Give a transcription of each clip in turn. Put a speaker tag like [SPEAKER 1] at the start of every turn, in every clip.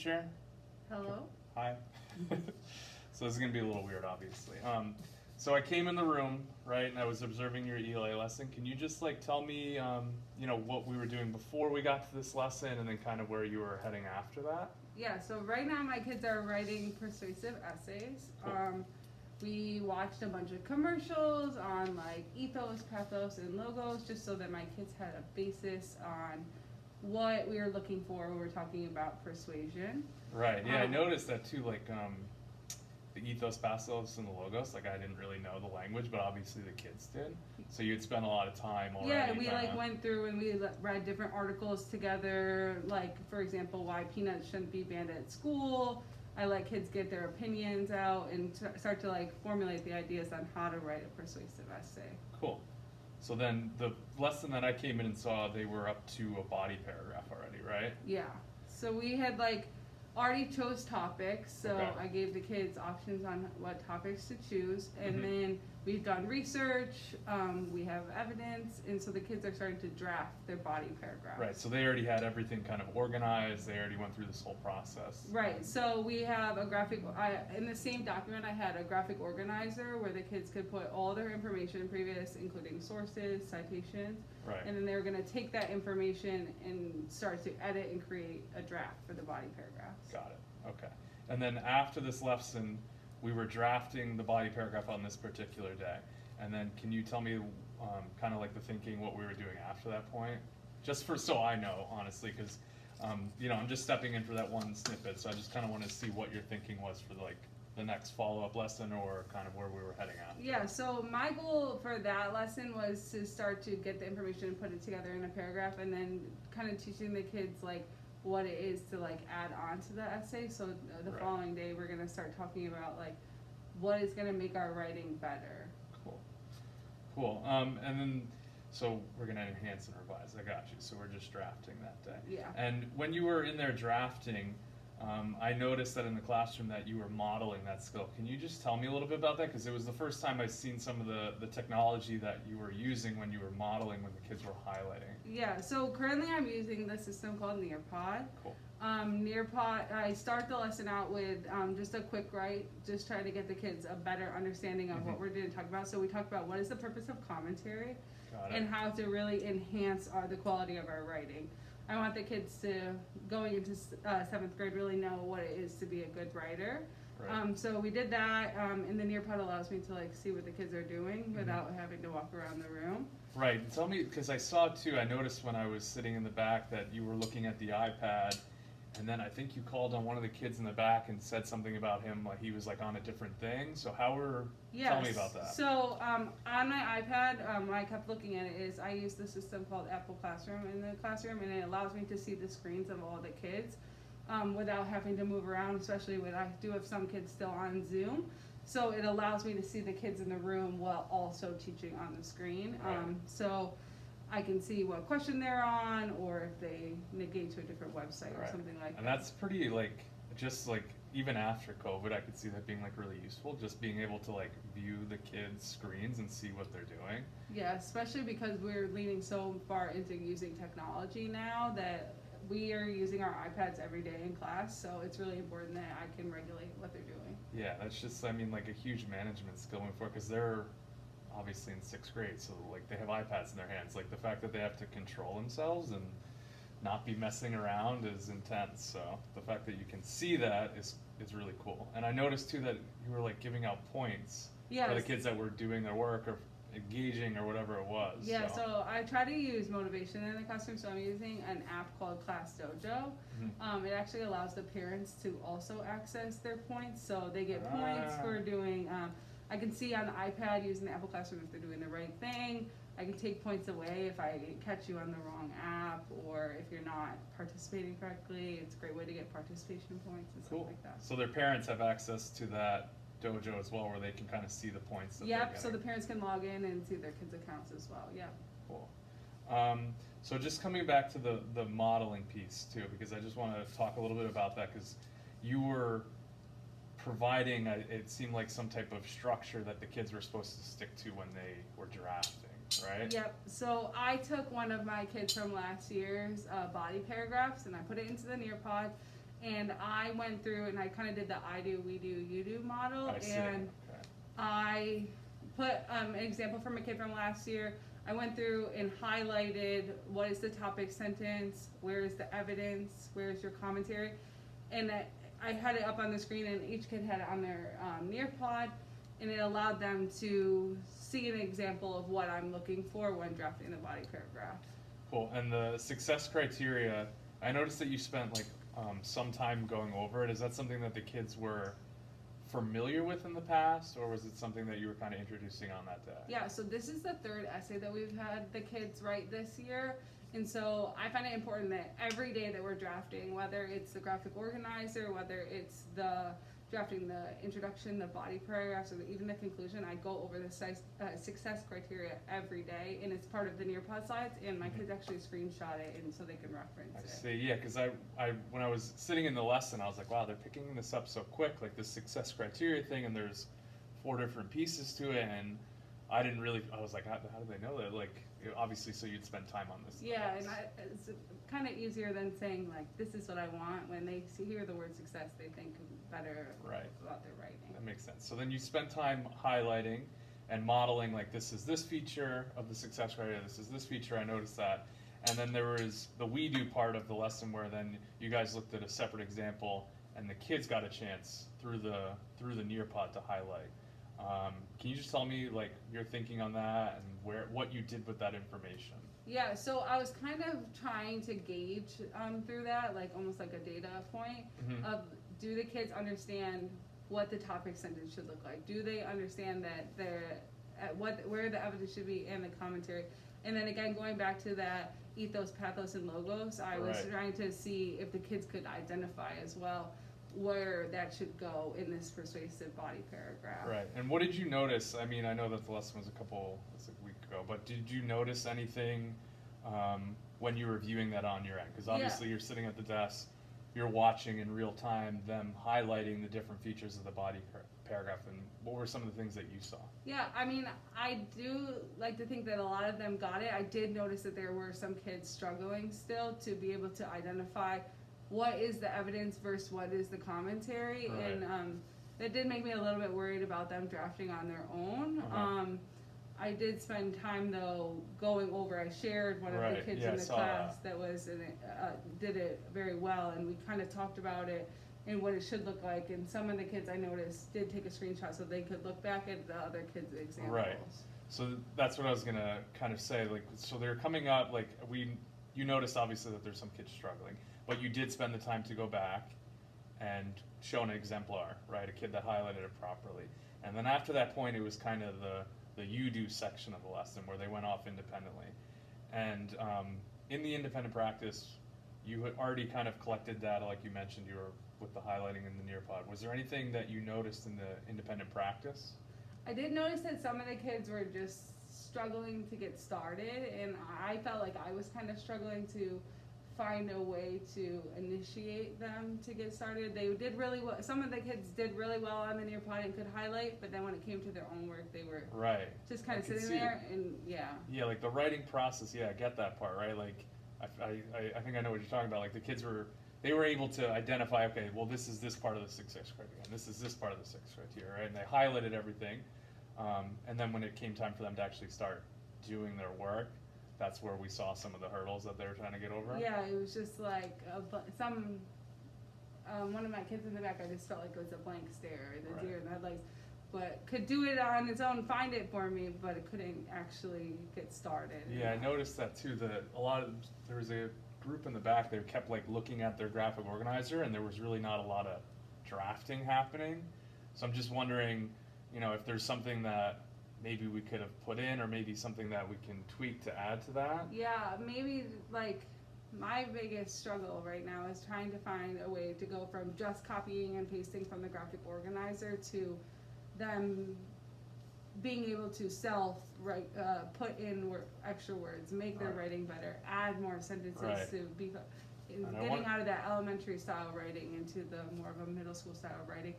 [SPEAKER 1] teacher.
[SPEAKER 2] Hello?
[SPEAKER 1] Hi. So this is gonna be a little weird, obviously. So I came in the room, right, and I was observing your ELA lesson. Can you just like tell me, what we were doing before we got to this lesson, and then kind of where you were heading after that?
[SPEAKER 2] Yeah, so right now my kids are writing persuasive essays.
[SPEAKER 1] Cool.
[SPEAKER 2] We watched a bunch of commercials on like ethos, pathos, and logos just so that my kids had a basis on what we were looking for when we were talking about persuasion.
[SPEAKER 1] Right. Yeah, I
[SPEAKER 2] Um,
[SPEAKER 1] noticed that too. Like the ethos, pathos, and the logos. Like I didn't really know the language, but obviously the kids did. So you had spent a lot of time already.
[SPEAKER 2] Yeah, we like
[SPEAKER 1] kinda-
[SPEAKER 2] went through and we read different articles together. Like for example, why peanuts shouldn't be banned at school. I let kids get their opinions out and start to like formulate the ideas on how to write a persuasive essay.
[SPEAKER 1] Cool. So then the lesson that I came in and saw, they were up to a body paragraph already, right?
[SPEAKER 2] Yeah. So we had like already chose topics. So
[SPEAKER 1] Okay.
[SPEAKER 2] I gave the kids options on what topics to choose, and
[SPEAKER 1] Mhm.
[SPEAKER 2] then we've done research. We have evidence, and so the kids are starting to draft their body paragraphs.
[SPEAKER 1] Right. So they already had everything kind of organized. They already went through this whole process.
[SPEAKER 2] Right, so we have a graphic, in the same document I had a graphic organizer where the kids could put all their information previous, including sources, citations,
[SPEAKER 1] Right.
[SPEAKER 2] and then they're gonna take that information and start to edit and create a draft for the body paragraphs.
[SPEAKER 1] Got it. Okay. And then after this lesson, we were drafting the body paragraph on this particular day. And then can you tell me kind of like the thinking, what we were doing after that point? Just for so I know, honestly, because I'm just stepping in for that one snippet, so I just kind of want to see what your thinking was for like the next follow-up lesson or kind of where we were heading after.
[SPEAKER 2] Yeah, so my goal for that lesson was to start to get the information and put it together in a paragraph, and then kind of teaching the kids like what it is to like add on to the essay. So the
[SPEAKER 1] Right.
[SPEAKER 2] following day we're gonna start talking about like what is gonna make our writing better.
[SPEAKER 1] Cool. Cool. And then, so we're gonna enhance and revise. I got you. So we're just drafting that day.
[SPEAKER 2] Yeah.
[SPEAKER 1] And when you were in there drafting, I noticed that in the classroom that you were modeling that skill. Can you just tell me a little bit about that? Because it was the first time I've seen some of the technology that you were using when you were modeling when the kids were highlighting.
[SPEAKER 2] Yeah, so currently I'm using the system called Nearpod.
[SPEAKER 1] Cool.
[SPEAKER 2] Nearpod, I start the lesson out with just a quick write, just trying to get the kids a better understanding of what we're going to talk about. So we talk about what is the purpose of commentary
[SPEAKER 1] Got it.
[SPEAKER 2] and how to really enhance the quality of our writing. I want the kids to, going into 7th grade, really know what it is to be a good writer.
[SPEAKER 1] Right.
[SPEAKER 2] So we did that, and the Nearpod allows me to like see what the kids are doing without having to walk around the room.
[SPEAKER 1] Right. Tell me, because I saw too, I noticed when I was sitting in the back that you were looking at the iPad, and then I think you called on one of the kids in the back and said something about him, like he was like on a different thing. So tell me about that.
[SPEAKER 2] So on my iPad, I kept looking at it. I use the system called Apple Classroom in the classroom, and it allows me to see the screens of all the kids without having to move around. Especially when I do have some kids still on Zoom, so it allows me to see the kids in the room while also teaching on the screen.
[SPEAKER 1] Right.
[SPEAKER 2] So I can see what question they're on, or if they negate to a different website or
[SPEAKER 1] Right.
[SPEAKER 2] something like
[SPEAKER 1] And
[SPEAKER 2] that.
[SPEAKER 1] that's pretty just even after COVID, I could see that being like really useful, just being able to like view the kids' screens and see what they're doing.
[SPEAKER 2] Yeah, especially because we're leaning so far into using technology now that we are using our iPads every day in class, so it's really important that I can regulate what they're doing.
[SPEAKER 1] Yeah, that's just, I mean, like a huge management skill going forward, because they're obviously in 6th grade, so like they have iPads in their hands. Like the fact that they have to control themselves and not be messing around is intense. So the fact that you can see that is really cool. And I noticed too that you were like giving out points for the
[SPEAKER 2] Yes.
[SPEAKER 1] kids that were doing their work or engaging or whatever it was.
[SPEAKER 2] Yeah, so I try to use motivation in the classroom, so I'm using an app called Class Dojo.
[SPEAKER 1] Mhm.
[SPEAKER 2] It actually allows the parents to also access their points, so they get points for doing, I can see on the iPad using the Apple Classroom if they're doing the right thing. I can take points away if I catch you on the wrong app, or if you're not participating correctly. It's a great way to get participation points and stuff
[SPEAKER 1] Cool.
[SPEAKER 2] like that.
[SPEAKER 1] So their parents have access to that dojo as well, where they can kind of see the points that they're
[SPEAKER 2] Yep,
[SPEAKER 1] getting.
[SPEAKER 2] so the parents can log in and see their kids' accounts as well, yeah.
[SPEAKER 1] Cool. So just coming back to the modeling piece too, because I just want to talk a little bit about that, because you were providing, it seemed like some type of structure that the kids were supposed to stick to when they were drafting, right?
[SPEAKER 2] Yep, so I took one of my kids from last year's body paragraphs and I put it into the Nearpod, And I went through and I kind of did the I do, we do, you do model.
[SPEAKER 1] I see.
[SPEAKER 2] And
[SPEAKER 1] Okay.
[SPEAKER 2] I put an example from a kid from last year. I went through and highlighted what is the topic sentence, where is the evidence, where is your commentary, and I had it up on the screen, and each kid had it on their Nearpod, and it allowed them to see an example of what I'm looking for when drafting the body paragraph.
[SPEAKER 1] Cool. And the success criteria, I noticed that you spent like some time going over it. Is that something that the kids were familiar with in the past, or was it something that you were kind of introducing on that day?
[SPEAKER 2] Yeah, so this is the third essay that we've had the kids write this year. And so I find it important that every day that we're drafting, whether it's the graphic organizer, whether it's the drafting the introduction, the body paragraphs, or even the conclusion, I go over the success criteria every day, and it's part of the Nearpod slides, and my kids actually screenshot it, and so they can reference it.
[SPEAKER 1] I see, yeah, because I when I was sitting in the lesson, I was like, wow, they're picking this up so quick, like this success criteria thing, and there's 4 different pieces to it, and I didn't really, I was like, how do they know that? Like, obviously, so you'd spend time on this.
[SPEAKER 2] Yeah, and it's kind of easier than saying, like, this is what I want. When they hear the word success, they think better about their writing.
[SPEAKER 1] That makes sense. So then you spend time highlighting and modeling, like, this is this feature of the success criteria, this is this feature, I noticed that. And then there was the we do part of the lesson where then you guys looked at a separate example and the kids got a chance through the Nearpod to highlight. Can you just tell me like your thinking on that and what you did with that information?
[SPEAKER 2] Yeah, so I was kind of trying to gauge through that, like almost like a data point of, do the kids understand what the topic sentence should look like? Do they understand that where the evidence should be and the commentary? And then again, going back to that ethos, pathos, and logos, I was trying to see if the kids could identify as well where that should go in this persuasive body paragraph.
[SPEAKER 1] Right. And what did you notice? I mean, I know that the lesson was a week ago, but did you notice anything when you were viewing that on your end? Because obviously you're sitting at the desk, you're watching in real time them highlighting the different features of the body paragraph, and what were some of the things that you saw?
[SPEAKER 2] Yeah, I mean, I do like to think that a lot of them got it. I did notice that there were some kids struggling still to be able to identify what is the evidence versus what is the commentary, and that did make me a little bit worried about them drafting on their own. I did spend time though going over. I shared one of the kids in the class that was did it very well, and we kind of talked about it and what it should look like. And some of the kids I noticed did take a screenshot so they could look back at the other kids' examples. Right.
[SPEAKER 1] So that's what I was gonna kind of say. Like, so they're coming up. Like you noticed obviously that there's some kids struggling, but you did spend the time to go back and show an exemplar, right? A kid that highlighted it properly. And then after that point, it was kind of the you do section of the lesson where they went off independently. And in the independent practice, you had already kind of collected data, like you mentioned, you were with the highlighting in the Nearpod. Was there anything that you noticed in the independent practice?
[SPEAKER 2] I did notice that some of the kids were just struggling to get started, and I felt like I was kind of struggling to find a way to initiate them to get started. They did really well. Some of the kids did really well on the Nearpod and could highlight, but then when it came to their own work, they were just kind of sitting there and
[SPEAKER 1] Yeah, like the writing process. Yeah, I get that part, right? Like, I think I know what you're talking about. Like the kids they were able to identify, okay, well, this is this part of the success criteria, and this is this part of the success criteria, right? And they highlighted everything. And then when it came time for them to actually start doing their work, that's where we saw some of the hurdles that they were trying to get over.
[SPEAKER 2] Yeah, it was just like one of my kids in the back, I just felt like it was a blank stare, the deer in the headlights, but could do it on its own, find it for me, but it couldn't actually get started.
[SPEAKER 1] Yeah, I noticed that too. There was a group in the back, they kept like looking at their graphic organizer, and there was really not a lot of drafting happening. So I'm just wondering, if there's something that maybe we could have put in, or maybe something that we can tweak to add to that.
[SPEAKER 2] Yeah, maybe like my biggest struggle right now is trying to find a way to go from just copying and pasting from the graphic organizer to them being able to put in extra words, make their writing better, add more sentences to be getting out of that elementary style writing into the more of a middle school style writing.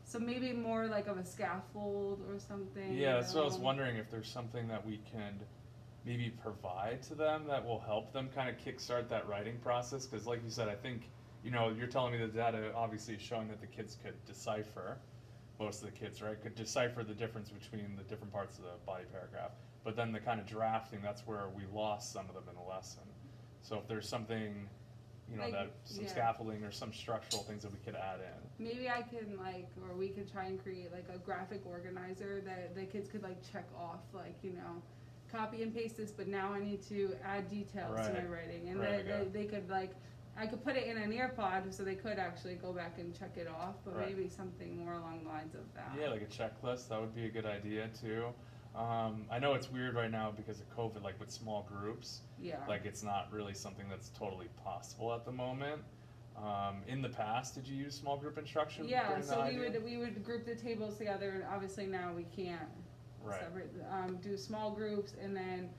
[SPEAKER 2] So maybe more like of a scaffold or something.
[SPEAKER 1] Yeah, so I was wondering if there's something that we can maybe provide to them that will help them kind of kickstart that writing process. Because like you said, I think you know, you're telling me the data obviously is showing that the kids could decipher, most of the kids, right, could decipher the difference between the different parts of the body paragraph. But then the kind of drafting, that's where we lost some of them in the lesson. So if there's something, you know,
[SPEAKER 2] Like,
[SPEAKER 1] that some
[SPEAKER 2] yeah.
[SPEAKER 1] scaffolding or some structural things that we could add in.
[SPEAKER 2] Maybe I can or we could try and create like a graphic organizer that the kids could like check off, like, you know, copy and paste this, but now I need to add details to my
[SPEAKER 1] Right.
[SPEAKER 2] writing. And
[SPEAKER 1] Right, yeah.
[SPEAKER 2] they could like, I could put it in an Nearpod so they could actually go back and check it off, but
[SPEAKER 1] Right.
[SPEAKER 2] maybe something more along the lines of that.
[SPEAKER 1] Yeah, like a checklist, that would be a good idea too. I know it's weird right now because of COVID, like with small groups,
[SPEAKER 2] Yeah.
[SPEAKER 1] like it's not really something that's totally possible at the moment. In the past, did you use small group instruction?
[SPEAKER 2] Yeah,
[SPEAKER 1] during
[SPEAKER 2] so
[SPEAKER 1] the
[SPEAKER 2] we
[SPEAKER 1] idea?
[SPEAKER 2] would group the tables together, and obviously now we can't
[SPEAKER 1] Right.
[SPEAKER 2] separate, do small groups, and then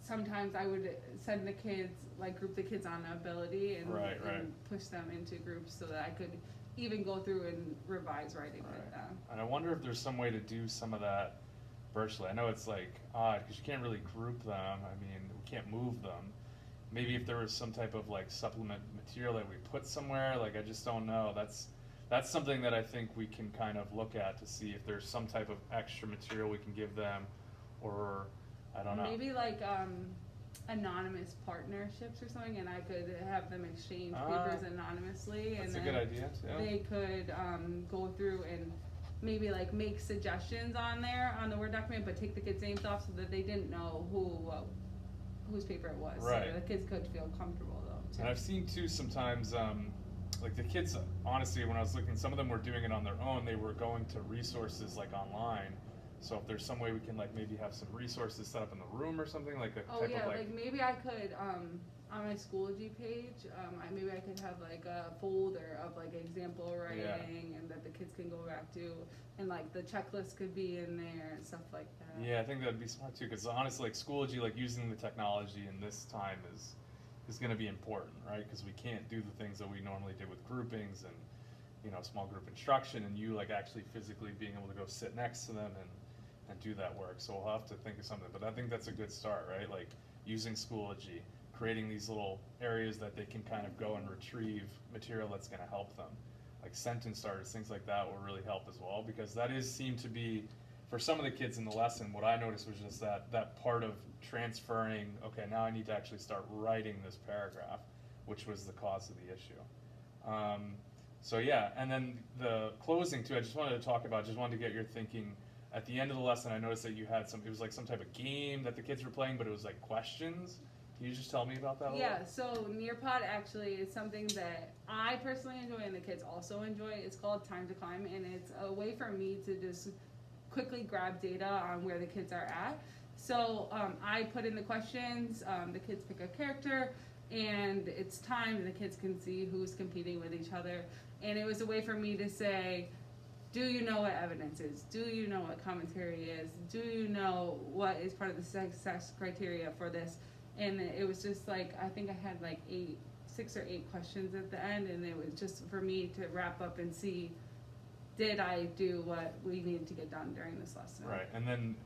[SPEAKER 2] sometimes I would send the kids, like group the kids on ability and,
[SPEAKER 1] Right, right.
[SPEAKER 2] and push them into groups so that I could even go through and revise writing with
[SPEAKER 1] Right.
[SPEAKER 2] them.
[SPEAKER 1] And I wonder if there's some way to do some of that virtually. I know it's like odd because you can't really group them. I mean, we can't move them. Maybe if there was some type of like supplement material that we put somewhere, like I just don't know. That's something that I think we can kind of look at to see if there's some type of extra material we can give them, or I don't know.
[SPEAKER 2] Maybe like anonymous partnerships or something, and I could have them exchange papers anonymously,
[SPEAKER 1] That's
[SPEAKER 2] and
[SPEAKER 1] a
[SPEAKER 2] then
[SPEAKER 1] good idea too.
[SPEAKER 2] they could go through and maybe like make suggestions on there on the Word document, but take the kids' names off so that they didn't know whose paper it was.
[SPEAKER 1] Right.
[SPEAKER 2] So the kids could feel comfortable though.
[SPEAKER 1] And I've seen too sometimes, like the kids, honestly, when I was looking, some of them were doing it on their own. They were going to resources like online. So if there's some way we can like maybe have some resources set up in the room or something, like a
[SPEAKER 2] Oh
[SPEAKER 1] type
[SPEAKER 2] yeah,
[SPEAKER 1] of
[SPEAKER 2] like maybe I could on my Schoology page, maybe I could have like a folder of like example writing and that the kids can go back to, and like the checklist could be in there and stuff like that.
[SPEAKER 1] Yeah, I think that'd be smart too, because honestly, like Schoology, like using the technology in this time is going to be important, right? Because we can't do the things that we normally did with groupings and, you know, small group instruction, and you like actually physically being able to go sit next to them and do that work. So we'll have to think of something, but I think that's a good start, right? Like using Schoology, creating these little areas that they can kind of go and retrieve material that's going to help them. Like sentence starters, things like that will really help as well, because that seemed to be, for some of the kids in the lesson, what I noticed was just that part of transferring, okay, now I need to actually start writing this paragraph, which was the cause of the issue. So yeah, and then the closing too, I just wanted to get your thinking. At the end of the lesson, I noticed that you had it was like some type of game that the kids were playing, but it was like questions. Can you just tell me about that a little?
[SPEAKER 2] Yeah, so Nearpod actually is something that I personally enjoy and the kids also enjoy. It's called Time to Climb, and it's a way for me to just quickly grab data on where the kids are at. So I put in the questions, the kids pick a character, and it's timed, and the kids can see who's competing with each other. And it was a way for me to say, do you know what evidence is? Do you know what commentary is? Do you know what is part of the success criteria for this? And it was just like, I think I had like 6 or 8 questions at the end, and it was just for me to wrap up and see, did I do what we needed to get done during this lesson?
[SPEAKER 1] Right, and then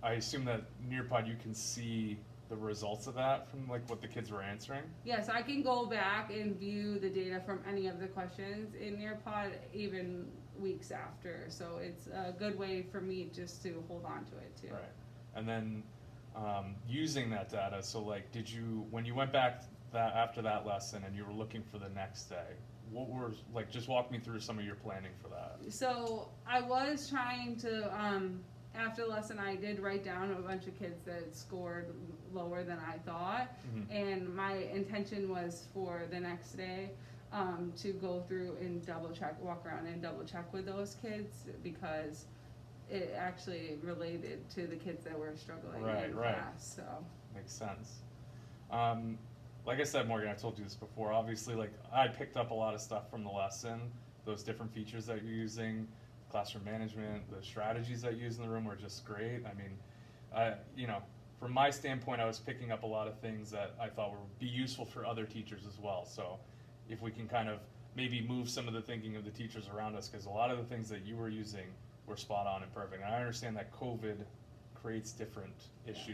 [SPEAKER 1] I assume that Nearpod you can see the results of that from like what the kids were answering?
[SPEAKER 2] Yes, I can go back and view the data from any of the questions in Nearpod even weeks after. So it's a good way for me just to hold on to it too.
[SPEAKER 1] Right, and then using that data, so like did you, when you went back after that lesson and you were looking for the next day, what were, like, just walk me through some of your planning for that.
[SPEAKER 2] So I was trying to, after the lesson I did write down a bunch of kids that scored lower than I thought, and my intention was for the next day to go through and walk around and double check with those kids, because it actually related to the kids that were struggling in class. So
[SPEAKER 1] makes sense. Like I said, Morgan, I told you this before, obviously, like, I picked up a lot of stuff from the lesson, those different features that you're using, classroom management, the strategies that you use in the room were just great. I mean, you know, from my standpoint, I was picking up a lot of things that I thought would be useful for other teachers as well. So if we can kind of maybe move some of the thinking of the teachers around us, because a lot of the things that you were using were spot on and perfect. And I understand that COVID creates different issues